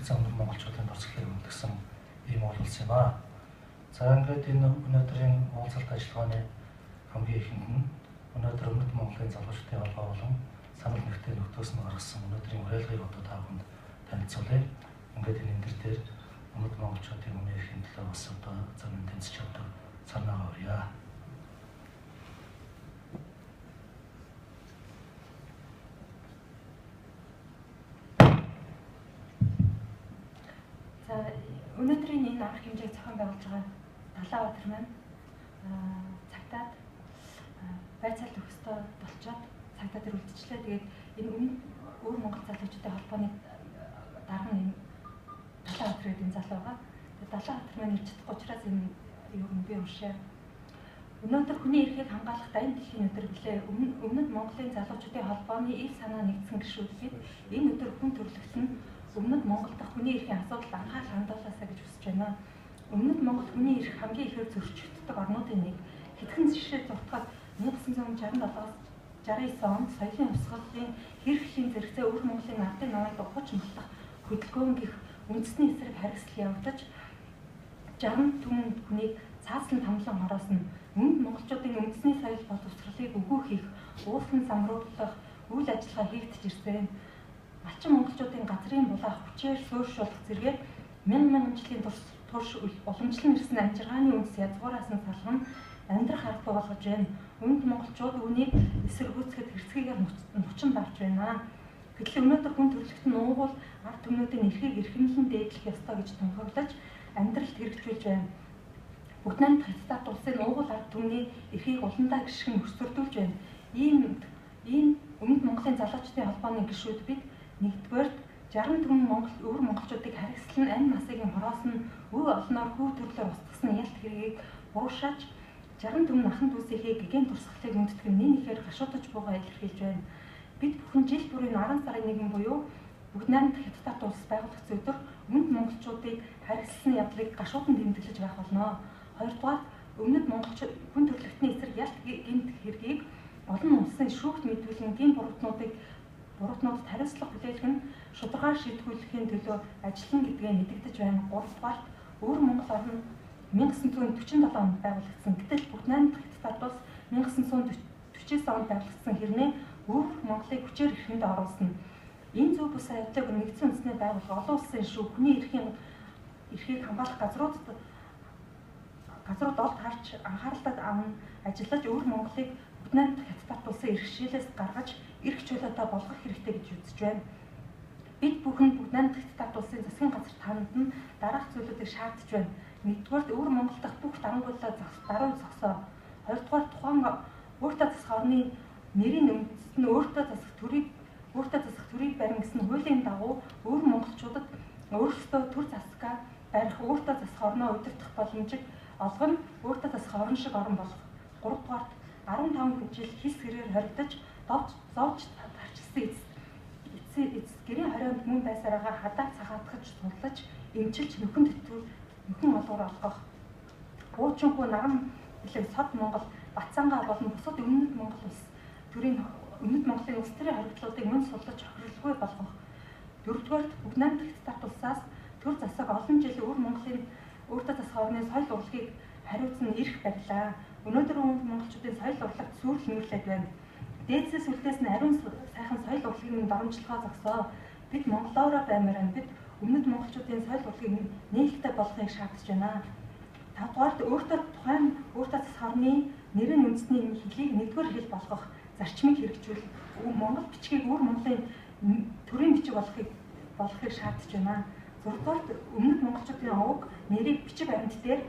хүрэлцэн өнөр монголчуудын туршлагыг үлдгэсэн ийм улс юм аа. За ингээд энэ өнөөдрийн уулзалт ажиллагааны хамгийн ихэнд нь өнөөдөр Өмнөд Монголын залуучуудын холбоо болон санал нэгтээ нөхцөөс нь гаргасан өнөөдрийн уриалгыг одоо та бүхэнд танилцуулъя. Ингээд энэ энэ дээр Өмнөд монголчуудын өмнө эрхийн төлөө бас одоо зөвхөн тэнцэж чаддаг санаагаа өрье. Өнөөдрийн энэ арга хэмжээг зохион байгуулж байгаа Далаабаатар маань цагтаад байцаалт өгөхөстой болчоод цагтаа тэр үлдчихлээ. Тэгээд энэ өөр Монгол залуучуудын холбооны дарга нь Далаабаатар гэдэг энэ залуу байгаа. Тэгээд Далаабаатар маань ирж чадахгүй учраас энэ юу юм би уншаа. Өнөөдөр хүний эрхийг хамгаалах дайны дэлхийн өдөр гэлээ. Өмнөд Монголын залуучуудын холбооны ил санаа нэгдсэн гишүүд бид энэ өдөр хүн төрөлхтөн Өмнөд Монгол дахь хүний эрхийн асуудал анхаарал хандуулаасаа гэж хүсэж байна. Өмнөд Монгол хүний эрх хамгийн ихээр зөрчигддөг орнуудын нэг. Хэдхэн жишээ зуртахад 1967-69 онд соёлын хувьсгалын хэрэгслийн зэрэгцээ өвөр Монголын ардын намайг ухаж малтах хөдөлгөөн гэх үндэсний эсрэг харгислал явагдаж 60 түмэнд хүнийг цаасан тамлан хороосон өмнөд монголчуудын үндэсний соёл боловсролыг өгөө хийх, уулын самруулах үйл ажиллагаа хийгдэж ирсэн. Малчин монголчуудын газрын булаах хүчээр суурьшуулах зэргээр мянган жилийн турш уламжлан ирсэн амжиргааны үндэс язгуураас нь салган амьдрах арга болгож байна. Өмнөд монголчууд үүнийг эсэргүүцэхэд хэрцгийгээр нучин давж байна. Гэтэл өнөөдөр хүн төрөлхтөн уугуул ард түмнүүдийн эрхийг эрхэмлэн дээдлэх ёстой гэж тунхаглаж амьдралд хэрэгжүүлж байна. Бүгд найрамд хятад улсын уугуул ард түмний эрхийг уландаа гიშгэн өсвөрдүүлж байна. Ийм Өмнөд Монголын залуучдын холбооны гишүүд бид нэгдүгээр 60 түмэн өвөр монголчуудыг харгислан ань насыг хороосон өв олноор хүү төрлөөр устгасан ялт хэргийг буушааж 60 түмэн ахан дүүсийнхээ гэгэн турсгалыг үндэтгэн нэн ихээр гашуудаж буугаа илэрхийлж байна. Бид бүхэн жил бүрийн 10 сарын 1 буюу бүгд найрамд хятад улс байгуулагдсан өдөр Өмнөд монголчуудыг харгислан явдлыг гашуудан тэмдэглэж байх болно. Хоёрдугаар Өмнөд монголчууд хүн төрөлхтний эсрэг ялт гэмт хэргийг олон улсын шүүхт мэдүүлэн гин буруутнуудад хариуцлага хүлээлгэх нь шударгаар шийдвэрлэхийн төлөө ажиллана гэдгээ мэдэгдэж байна. Гуравдугаар өвөр Монгол орн 1947 онд байгуулагдсан. Гэтэл бүгд найрамд хятад улс 1949 онд байгуулагдсан хэрнээ өвөр Монголыг хүчээр эрхэнд оруулсан. Энэ зөв бус аюулыг нэгдсэн үндэсний байгууллага олон улсын шүүх хүний эрхийг хамгаалах газрууд олд харж анхааралтай аван ажиллаж өвөр Монголыг бүгд найрамд хятад улсын эрхшээлээс гаргаж эрх чөлөөтэй болгох хэрэгтэй гэж үзэж байна. Бид бүхэн бүгд найрамд хятад улсын засгийн газар таанд нь дараах зүйлүүдийг шаардж байна. Нэгдүгээр өвөр Монгол дахь бүх дарангууллаа даруй зогсоо. Хоёрдугаар тухайн өөртөө засах орны нэрийн үндэст нь өөртөө засах төрийг барин гэсэн хуулийн дагуу өвөр монголчуудад өөрсдөө төр засгаа барих, өөртөө засах орноо удирдах боломжийг олгоно, өөртөө засах орн шиг орн болох. Гуравдугаар 15 жил хис гэрээр хоригдож зовж тарчилсан эцэс гэрийн хорионд мөн байсараагаа хадаа цагаатгаж суллаж эмчилж нөхөн олгор олгох. Хуучинхүү наран билэг сод Монгол Батцангаа болон бусад Өмнөд Монгол улс төрийн Өмнөд Монголын улс төрийн хоригдлуудыг мөн суллаж хохирлгүй болгох. Дөрөвдүгээр бүгд найрамд хятад улсаас төр засаг олон жил өвөр Монголын өөртөө засах орны соёл урлагийг хариуцсан эрх барилаа. Өнөөдөр Өмнөд монголчуудын соёл урлагт сүрэл нүүрлээд байна. Дээдсээс үлдээс нь ариун сайхан соёл урлагийн дарамжлагаа зогсоо. Бид монголоороо баймаар байна. Бид Өмнөд монголчуудын соёл урлагийг нээлттэй болгохыг шаардж байна. Тавдугаарт өөртөө засах орны нэрийн үндэсний хэлийг нэгдүгээр хэл болгох, зарчмыг хэрэгжүүл, монгол бичгийг өвөр Монголын төрийн бичиг болгохыг шаардж байна. Зургаарт Өмнөд монголчуудын овог нэрийг бичиг баримт дээр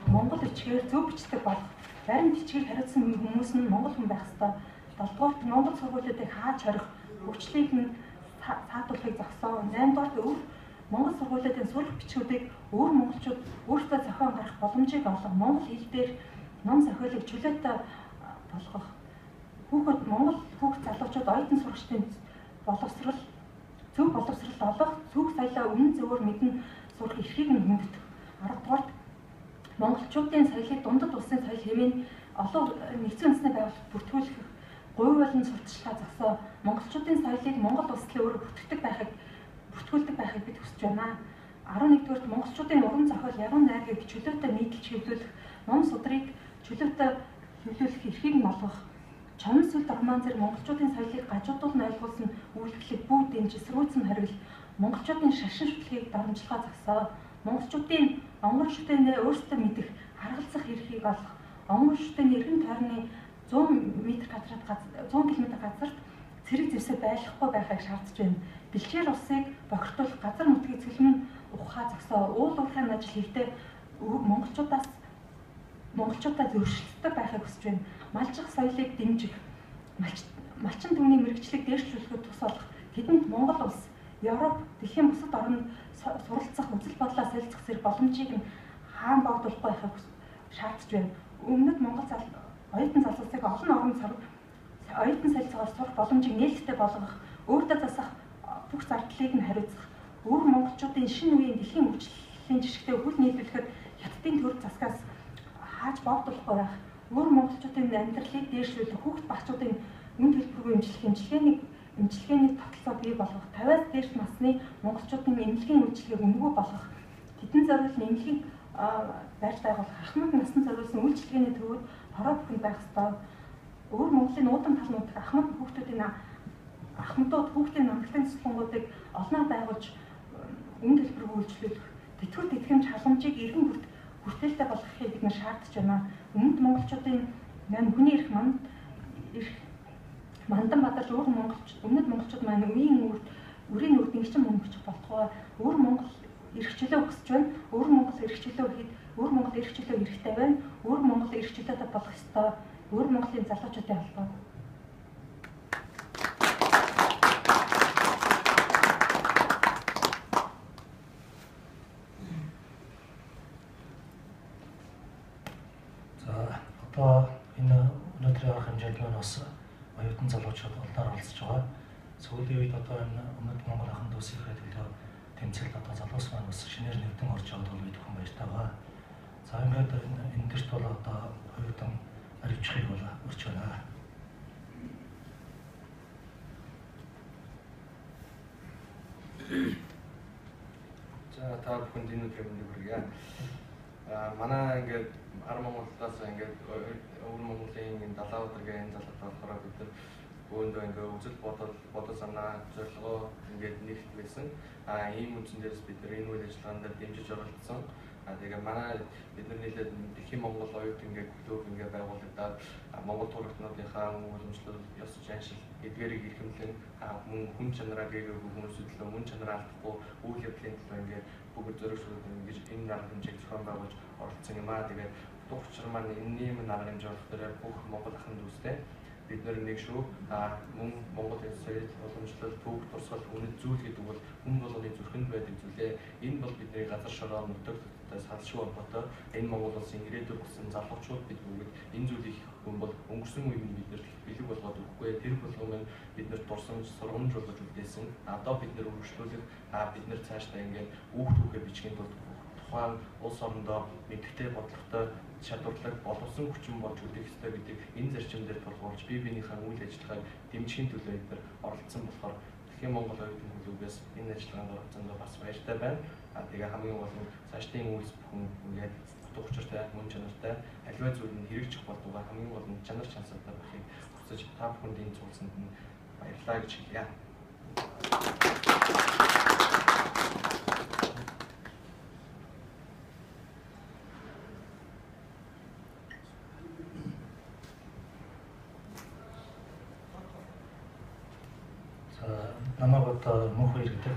монгол бичгээр зөв бичдэг болох. Баримт бичгийг хариуцсан хүмүүс нь монгол хүн байх ёстой. 7-дугаарт монгол сургуулиудыг хааж хорих, хөгжлийг нь саатуулахыг зогсоо. 8-дугаарт монгол сургуулиудын сурах бичгүүдийг өвөр монголчууд өөрсдөө зохион гарах боломжийг олгох, монгол хэл дээр ном зохиолыг чөлөөтэй болгох. Монгол хүүхд залуучууд оюутан сурагчдын зөв боловсрол олох, зөв соёлоо өмнө зөвөр мэдэн сурах эрхийг нь хүндэтэх. 10-дугаарт монголчуудын соёлыг дундад улсын соёл хэмээн олон нэгдсэн үндэсний байгууллагт бүртгүүлэх гуй болон сурталчилгаа зогсоо. Монголчуудын соёлыг Монгол улсын өөрөөр бүртгэдэг байхыг бүртгүүлдэг байхыг бид хүсэж байна. 11-р монголчуудын уран зохиол яруу найргийг чөлөөтэй нийтэлж хэвлүүлэх, ном судрыг чөлөөтэй хэвлүүлэх эрхийг нь олгох, Чонон сүлд роман зэрэг монголчуудын соёлыг гажуудуулан ойлгуулсан үйлдэлийг бүгд дэмжисрүүцэн харвил монголчуудын шашин шүтлгийг дарамжлага зогсоо, монголчуудын онгон шүтэнээ өөрсдөө мэдэх, харгалзах эрхийг олох, онгон шүтэний эргэн тойрны 100 км газарт цэрэг зэвсэг байхгүй байхыг шаардж байна. Бэлчээр улсыг бохирдуулах, газар нутгийг цэлмэн ухахаа зогсоо, уул уурхайн ажил хийхдээ монголчуудаа зөрчилдөг байхыг хүсэж байна. Малжих соёлыг дэмжих, малчин түмний мэрэгчлийг дээшлүүлэхэд тус болох, тэдэнд Монгол улс, Европ, дэлхийн бусад оронд суралцах, үзэл бодлоо солилцох зэрэг боломжийг нь хаан богдуулах байхыг шаардж байна. Өмнөд Монгол оюутан залуусыг олон орнд оюутан солилцоогоор сурах боломжийг нээлттэй болгох, өөртөө засах бүх зардлыг нь хариуцах, өөр монголчуудын шинэ үеийн дэлхийн хөгжлийн жишгтээ хөл нийлүүлэхэд хятадын төр засгаас хааж богдуулахгүй байх, өөр монголчуудын амьдралыг дээшлүүлэх, хүүхд багчуудын үн төлбөргүй эмчилгээний тогтолцоо бий болгох, 50-аас дээш насны монголчуудын эмнэлгийн үйлчилгээг үнэгүй болгох, тэдэн зориулсан эмнэлгийн барьж байгуулах, ахмад насанд зориулсан үйлчилгээний төвүүд хороо бүхэнд байх ёстой. Өөр Монголын уудан талнууд ахмадууд хүүхдийн намтлагын цэцлэнгуудыг олноо байгуулж үн төлбөргүй үйлчлүүлэх, тэтгэвэр тэтгэмж халамжийг иргэн хүртээлтэй болгохыг бид нар шаардж байна. Өмнөд монголчуудын хүний эрх мандан бадарч өмнөд монголчууд маань үрийн үрд нэгчин мөн бичих болтугай. Өөр Монгол эрх чөлөө өсөж байна. Өөр Монгол эрх чөлөө хийхэд өөр Монгол эрх чөлөө хэрэгтэй байна. Өөр Монгол эрх чөлөөтэй болох ёстой. Өөр Монголын залуучуудын холбоо. Одоо энэ өнөөдрийн арга хэмжээнд бас оюутан залуучууд олноор оролцож байгаа. Сүүлийн үед одоо энэ өмнөд Монгол ахын дүүс их хөтөлбөр тэмцээлд одоо залуус маань бас шинээр нэгдэн орж яваад бол бид хүн баяртай байгаа. За ингээд энэ дэрт бол одоо оюутан аривчхийг бол өрч байна. За та бүхэнд энэ өдрийн мэндийг хүргье. Манай ингээд Арам Монголоос ингээд Өвөр Монголын энэ далаа өдргийн энэ залгад болохоор бид нар өөндөө ингээд үзэл бодол санаа зорилгоо ингээд нэгт байсан. Ийм үндсэн дээрээс бид нар энэ үйл ажиллагаанд дэмжиж оролцсон. Тэгээ манай бид нар нийлээд Дэлхийн Монгол оюутан ингээд клуб ингээд байгуулагдаад Монгол турагтнуудынхаа уламжлал, ёс заншил эдгээрийг эрхэмлэн мөн хүн чанараа гээгээгүй хүмүүсүүд л мөн чанараа алдахгүй үйл явдлын төлөө ингээд бүгд зориулж ингэж энэ арга хэмжээг зохион байгуулж оролцсон юм аа. Тэгээд утга учир маань энэний арга хэмжээ болохоор бүх Монгол ахын дүүстэй бид нар нэг шүү. Мөн Монголын соёл, уламжлал, түүх, дурсгал, үнэт зүйл гэдэг бол хүн болгоны зүрхэнд байдаг зүйлээ. Энэ бол бидний газар шороо нутаг салшгүй холбоотой. Энэ Монгол улсын ирээдүйн болсон залуучууд бид бүгд энэ зүйлийг хүн бол өнгөрсөн үед бид нар бэлэг болгоод өгөхгүй. Тэр болгоомыг бид нар дурсамж, сургамж болгож үлдээсэн. Одоо бид нар өргөжлүүлэх, бид нар цаашдаа ингээд хүүхд бичгийн тулд тухайн улс орондоо мэдрэхтэй бодлоготой чадварлаг боловсон хүчин болж үлдэх ёстой гэдэг энэ зарчим дээр тулгуурлаж бие биенийхээ үйл ажиллагааг дэмжихийн төлөө бид нар оролцсон болохоор Дэлхийн Монгол оюутан клубээс энэ ажиллагаанд оролцсондоо бас баяртай байна. Тэгээ хамгийн гол нь цаашдын үйлс бүхэн ингээд утга учиртай, мөн чанартай аливаа зүйл нь хэрэгжих болдгоо хамгийн гол нь чанар чансалтай байхыг хүсэж та бүхэнд энэ цугласанд нь баярлалаа гэж хэлье. Намайг одоо мөнх хоёр гэдэг.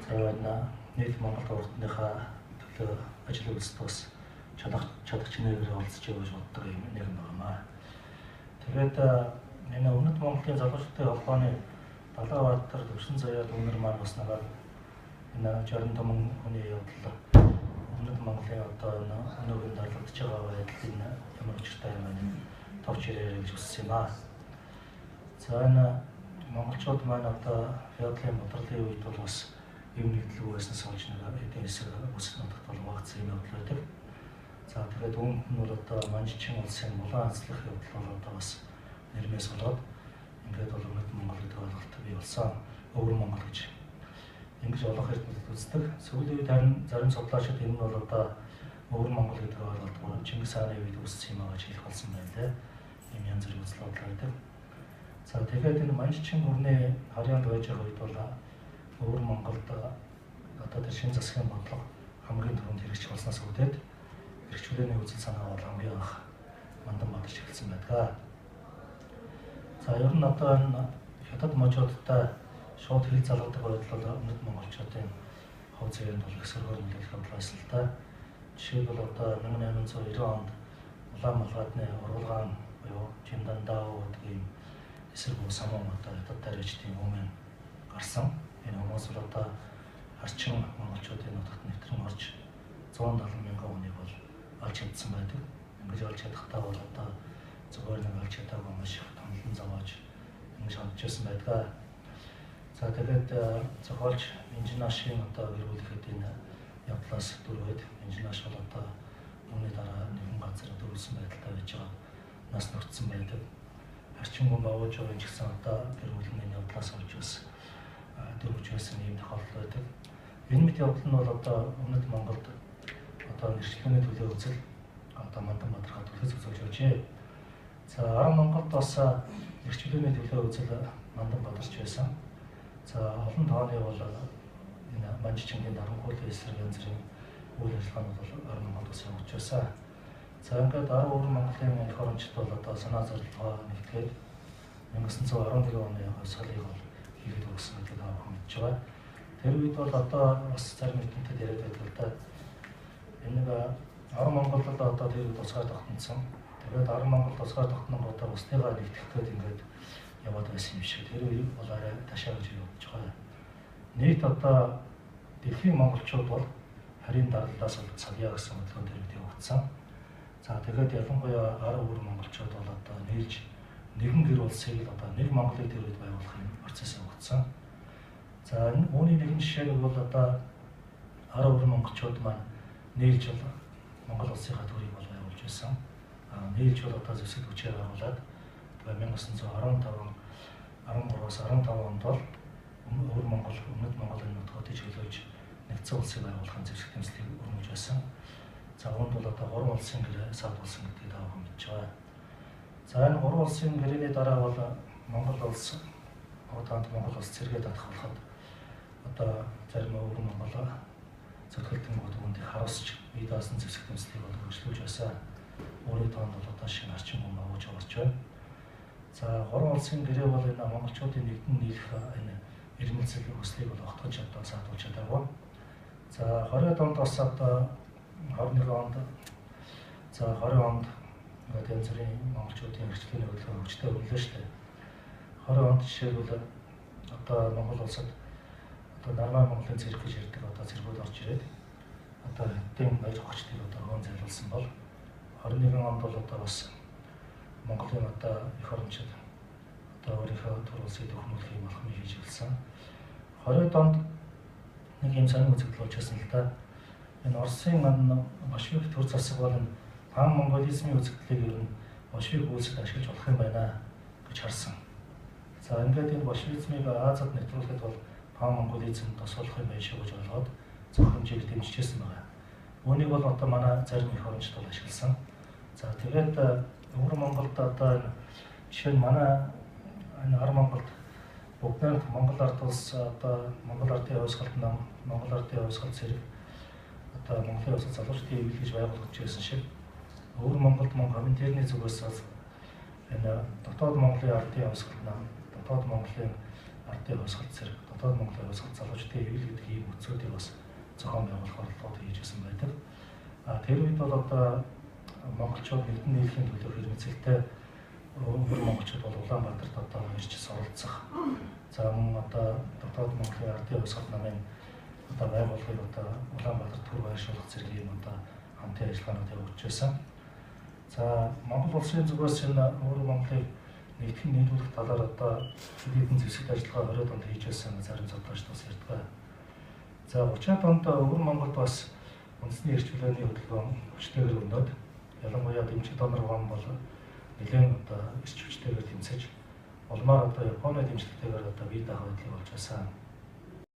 За энэ нийт Монгол урдныхаа төлөө ажил үйлсдэг бас чадах чинээгээр олцож явж боддог юм нэг юм байна. Тэгээд энэ өмнөд Монголын залуучуудын холбооны Далаабаатар төвшин заяад өнөр маань бас нагаад энэ 65 хүний явдал өмнөд Монголын одоо энэ өнөөгийн дарлагдж байгаа байдлыг ямар учиртай юм байна товч ирээ гэж хүссэн юм аа. За энэ монголчууд маань одоо феодлын бодлогын үед бол бас юм нэгдлгүй байснаас болж нэг эдийн засаг өсөх нутагт бол багц юм явдал байдаг. За тэгээд үүнд нь бол одоо манжчин улсын улаан азлах явдал бол одоо бас нэрмээс болоод ингээд бол өмнөд Монгол гэдэг ойлголт бий болсон. Өвөр Монгол гэж. ингэж олох эрдэмтэд үздэг. Сүүлийн үед харин зарим судлаачид энэ нь бол одоо өвөр Монгол гэдэг ойлголтоор Чингис хааны үед үүссэн юм аа гэж хэлэх болсон байна лээ. Ийм янз бүрийн үзэл бодлоо байдаг. За тэгээд энэ Манжчин гүрний харьяанд байж байгаа үед бол өвөр Монголд одоо тэр шин засгийн бодлого хамгийн түрүүнд хэрэгжих болсноос үүдээд эрх чөлөөний үзэл санаа бол хамгийн анх мандан бодож эхэлсэн байдаг. За ер нь одоо энэ хятад можуудтай шууд хэл залгадаг байдал бол өмнөд монголчуудын хов зээнд бол их сөргөөр нөлөөлөх явдал байсан л да. Жишээлбэл одоо 1890 онд Улаанбаатарны уралгаан буюу Жиндандао гэдэг ийм эсрэг бус самуун одоо хятад таригчдын өмнө гарсан. Энэ хүмүүс бол одоо арчин монголчуудын нутагт нэвтрэн орж 170 мянган хүнийг бол олж чадсан байдаг. Ингэж олж чадахтаа бол одоо зүгээр нэг олж чадаагүй маш их томлон зовоож ингэж хандчихсан байдаг. За тэгээд зохиолч Инжинашийн одоо гэр бүлэхэд энэ явдлаас дөрвөөд Инжинаш бол одоо үүний дараа нэгэн газар дөрвөлсөн байдалтай байж байгаа нас нөхцсөн байдаг. Арчин хүн бавууж байгаа ч гэсэн одоо гэр бүлийн явдлаас олж бас дөрвөж байсан ийм тохиолдол байдаг. Энэ мэт явдал нь бол одоо өмнөд Монголд одоо нэршлэгийн төлөө үзэл одоо мандан бадрахад төлөс үзүүлж байжээ. За Арга Монголд бас нэрчлэгийн төлөө үзэл мандан бадарч байсан. За олон тооны бол энэ Манжичингийн дарамхуулын эсрэг янз бүрийн үйл ажиллагаанууд бол Арга Монголд бас явж байсан. За ингээд Арга өвөр Монголын эх орончид бол одоо санаа зорилгоо нэгтгээд 1911 оны хувьсгалыг бол хийгээд өгсөн гэдэг мэдж байгаа. Тэр үед бол одоо бас зарим эрдэмтэд яриад байдаг л да. Энэ Арга Монгол бол одоо тэр үед тусгаар тогтносон. Тэгээд Арга Монгол тусгаар тогтногоодоо усныгаа нэгтгэхэд ингээд яваад байсан юм шиг. Тэр үед бол арай ташаа гэж явж байгаа. Нийт одоо дэлхийн монголчууд бол харийн даралдаас цагьяа гэсэн хөдөлгөөн дээр үед явагдсан. За тэгээд ялангуяа Арга өвөр монголчууд бол одоо нийлж нэгэн гэр улсыг л одоо нэг Монголыг тэр үед байгуулахын процесс явагдсан. За үүний нэгэн жишээ нь бол одоо Арга өвөр монголчууд маань нийлж бол Монгол улсынхаа төрийг бол байгуулж байсан. Нийлж бол одоо зэвсэг хүчээр байгуулад 1913-аас 15 онд бол өвөр Монгол, өмнөд Монголын нутгуудыг чөлөөж нэгдсэн улсыг байгуулахын зэвсэг тэмцлийг өргөж байсан. За үүнд бол одоо 3 улсын гэрээ саадуулсан гэдгийг та бүхэн мэдж байгаа. За энэ 3 улсын гэрээний дараа бол Монгол улс одоонд Монгол улс зэрэгээ татах болоход одоо зарим өвөр Монгол зөвхөлтөнгүүд үүндийг харуулсч бие даасан зэвсэг тэмцлийг бол хөгжлүүлж байсан. Өөрийн тоонд бол одоо шинэ арчин хүн авч явж байна. За 3 улсын гэрээ бол энэ монголчуудын нэгдэн нийлэх энэ ирмэлцэл хүслийг бол огтгож одоо саадуулж чадаагүй. За 20-ад онд бас одоо 21 онд за 20 онд ингээд янз бүрийн монголчуудын эрхчлэлийн хөдөлгөөн хөгжтэй өглөө шүү дээ. 20 онд жишээлбэл одоо Монгол улсад одоо Нармаа Монголын цэрэг гэж ярьдаг одоо цэргүүд орж ирээд одоо хэдийн баяр хогчдыг одоо хөөн зайлуулсан бол 21 онд бол одоо бас Монголын одоо эх орончид одоо өөрийнхөө төр улсыг төхмүүлэх юм алхмыг хийж эхэлсэн. 20-ад онд нэг юм сонин үзэгдэл болж байсан л да. Энэ Оросын большевик төр засаг бол энэ пан монголизмын үзэгдлийг ер нь большевик үйлсэд ашиглаж болох юм байна гэж харсан. За ингээд энэ большевизмыг Азад нэвтрүүлэхэд бол пан монголизм тосгоолох юм байна шүү гэж ойлгоод зөв хэмжээгээр дэмжижсэн байна. Үүнийг бол одоо манай зарим эх орончид бол ашигласан. За тэгээд өвөр Монголд одоо энэ жишээ нь манай энэ Арга Монголд бүгд Монгол ард улс одоо Монгол ардын хувьсгалт нам, Монгол ардын хувьсгалт зэрэг одоо Монголын хувьсгал залуучдын хэвлэл гэж байгуулагдж байсан шиг өвөр Монголд Коминтерны зүгээс энэ дотоод Монголын ардын хувьсгалт нам, дотоод Монголын ардын хувьсгалт зэрэг дотоод Монголын хувьсгалт залуучдын хэвлэл гэдэг ийм үгсүүдийг бас зохион байгуулах оролдлогод хийж байсан байдаг. Тэр үед бол одоо монголчууд нэгдэн нийлэхийн төлөө хэрэгцээтэй өвөр монголчууд бол Улаанбаатарт одоо ирж суралцах. За мөн одоо дотоод Монголын ардын хувьсгал намын одоо байгууллагыг одоо Улаанбаатарт төр байршуулах зэрэг юм одоо хамтын ажиллагаанууд явуулж байсан. За Монгол улсын зүгээс энэ өвөр Монголыг нэгтгэн нийлүүлэх талаар одоо хэдэн зэвсэг ажиллагаа 20-ад онд хийж байсан зарим судлаачид бас ярьдаг. За 30-ад онд өвөр Монголд бас үндэсний эрх чөлөөний хөдөлгөөн хүчтэйгээр өрнөд ялангуяа дэмжих донор гом бол нэлээд одоо эрч хүчтэйгээр тэмцэж улмаар одоо Японы дэмжлэгтэйгээр одоо бие даах байдлыг болж байсан.